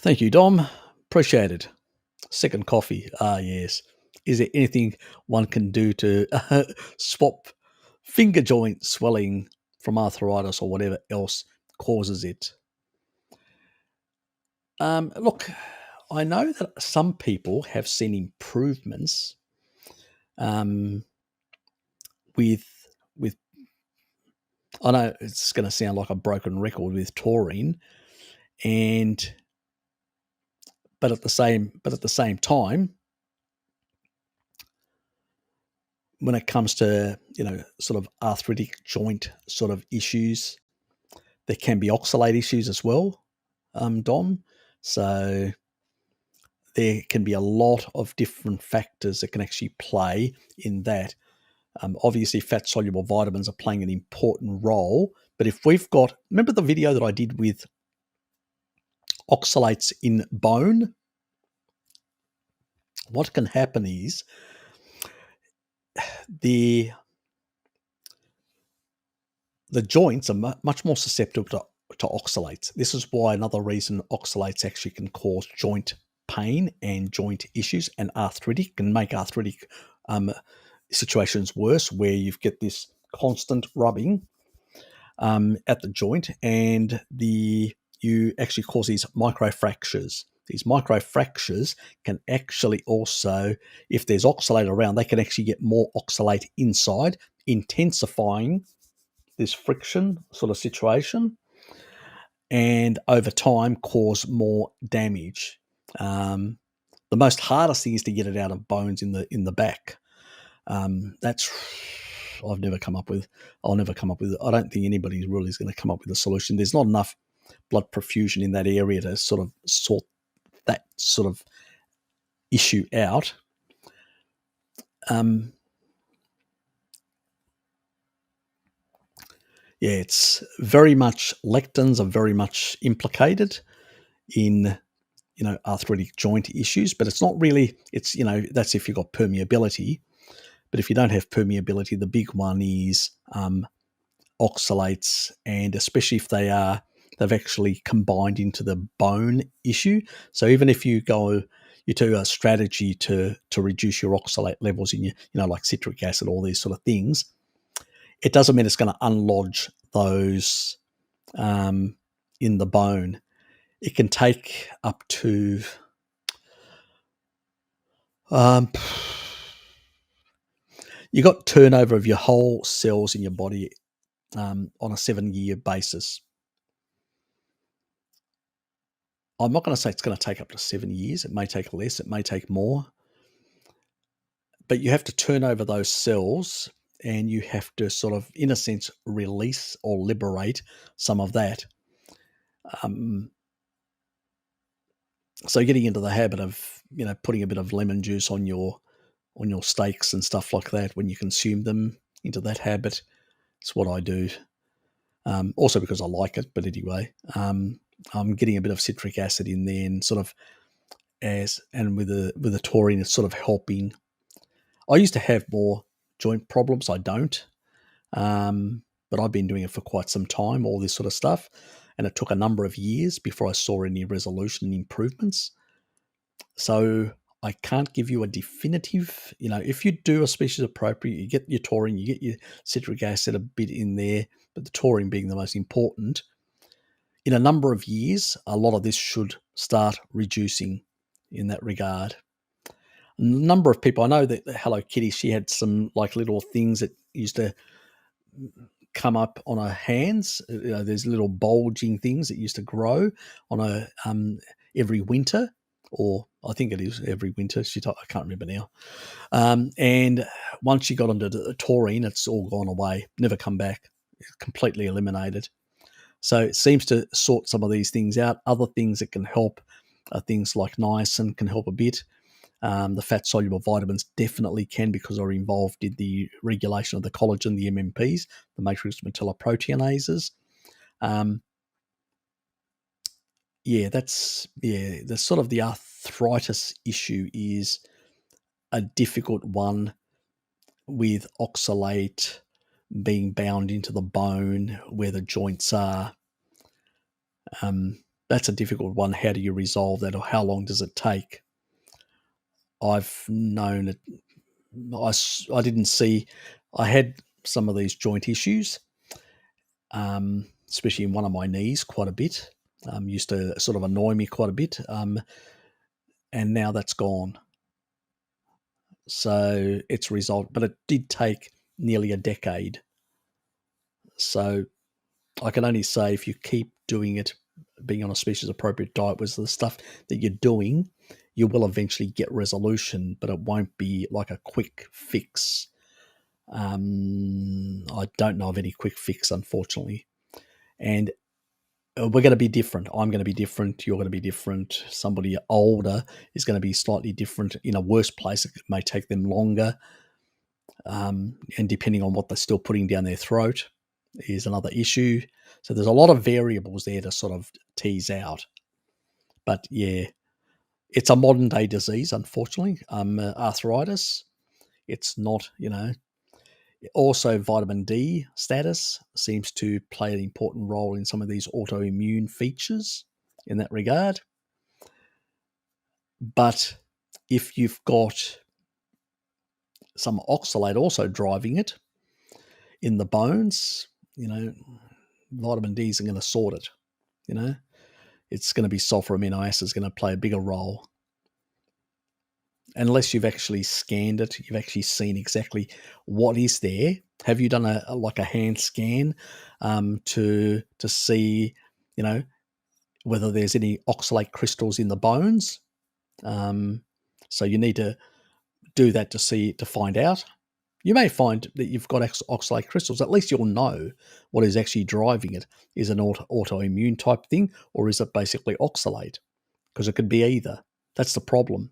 Thank you, Dom. Appreciate it. Second coffee. Ah, yes. Is there anything one can do to swap finger joint swelling from arthritis or whatever else causes it? Look, I know that some people have seen improvements um, with with. I know it's going to sound like a broken record with taurine, and but at the same time, when it comes to sort of arthritic joint sort of issues, there can be oxalate issues as well, Dom. So there can be a lot of different factors that can actually play in that. Obviously, fat soluble vitamins are playing an important role. But if we've got, remember the video that I did with oxalates in bone? What can happen is the joints are much more susceptible to oxalates. This is why another reason oxalates actually can cause joint pain and joint issues, and arthritic can make arthritic situations worse, where you get this constant rubbing at the joint, and you actually cause these microfractures. These microfractures can actually also, if there's oxalate around, they can actually get more oxalate inside, intensifying this friction sort of situation, and over time cause more damage. The most hardest thing is to get it out of bones in the back. That's I've never come up with. I'll never come up with. I don't think anybody really is going to come up with a solution. There's not enough blood perfusion in that area to sort of sort that sort of issue out. Yeah, it's very much, lectins are very much implicated in arthritic joint issues, but it's not really. It's that's if you've got permeability. But if you don't have permeability, the big one is oxalates, and especially if they've actually combined into the bone issue. So even if you do a strategy to reduce your oxalate levels in your, like citric acid, all these sort of things, it doesn't mean it's going to unlodge those in the bone. It can take up to you got turnover of your whole cells in your body on a 7-year basis. I'm not going to say it's going to take up to 7 years. It may take less. It may take more. But you have to turn over those cells, and you have to sort of, in a sense, release or liberate some of that. So getting into the habit of, putting a bit of lemon juice on your steaks and stuff like that when you consume them, into that habit. It's what I do. Also because I like it, but anyway, I'm getting a bit of citric acid in there, and sort of with the taurine, it's sort of helping. I used to have more joint problems. I don't, but I've been doing it for quite some time, all this sort of stuff, and it took a number of years before I saw any resolution and improvements. So I can't give you a definitive, if you do a species appropriate, you get your taurine, you get your citric acid a bit in there, but the taurine being the most important. In a number of years, a lot of this should start reducing in that regard. A number of people, I know that Hello Kitty, she had some like little things that used to come up on her hands. There's little bulging things that used to grow on her every winter, or I think it is every winter. I can't remember now. And once she got onto the taurine, it's all gone away, never come back, completely eliminated. So it seems to sort some of these things out. Other things that can help are things like niacin can help a bit. The fat-soluble vitamins definitely can, because they're involved in the regulation of the collagen, the MMPs, the matrix metalloproteinases. The sort of the arthritis issue is a difficult one, with oxalate being bound into the bone where the joints are. that's a difficult one. How do you resolve that, or how long does it take? I've known it. I didn't see. I had some of these joint issues, especially in one of my knees, quite a bit. Used to sort of annoy me quite a bit, and now that's gone. So it's resolved, but it did take nearly a decade. So I can only say, if you keep doing it, being on a species appropriate diet with the stuff that you're doing, you will eventually get resolution, but it won't be like a quick fix. I don't know of any quick fix, unfortunately. And we're going to be different. I'm going to be different. You're going to be different. Somebody older is going to be slightly different. In a worse place, it may take them longer. And depending on what they're still putting down their throat is another issue. So there's a lot of variables there to sort of tease out. But yeah, it's a modern day disease, unfortunately. Arthritis. It's not, Also, vitamin D status seems to play an important role in some of these autoimmune features in that regard. But if you've got some oxalate also driving it in the bones, vitamin D isn't going to sort it. It's going to be sulfur amino acids going to play a bigger role. Unless you've actually scanned it, you've actually seen exactly what is there. Have you done a hand scan to see, whether there's any oxalate crystals in the bones? So you need to do that to find out. You may find that you've got oxalate crystals. At least you'll know what is actually driving it. Is it an autoimmune type thing, or is it basically oxalate? Because it could be either. That's the problem.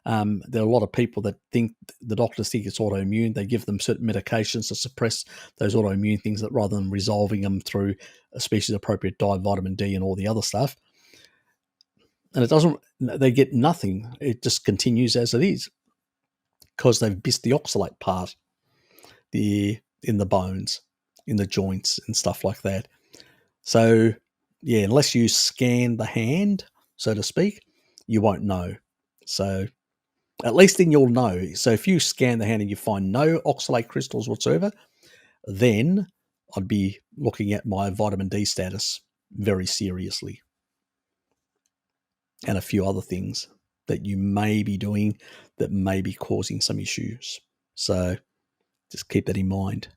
There are a lot of people that think the doctors think it's autoimmune. They give them certain medications to suppress those autoimmune things, that rather than resolving them through a species-appropriate diet, vitamin D, and all the other stuff. And it doesn't. They get nothing. It just continues as it is because they've missed the oxalate part, in the bones, in the joints, and stuff like that. So yeah, unless you scan the hand, so to speak, you won't know. So at least then you'll know. So if you scan the hand and you find no oxalate crystals whatsoever, then I'd be looking at my vitamin D status very seriously, and a few other things that you may be doing that may be causing some issues. So just keep that in mind.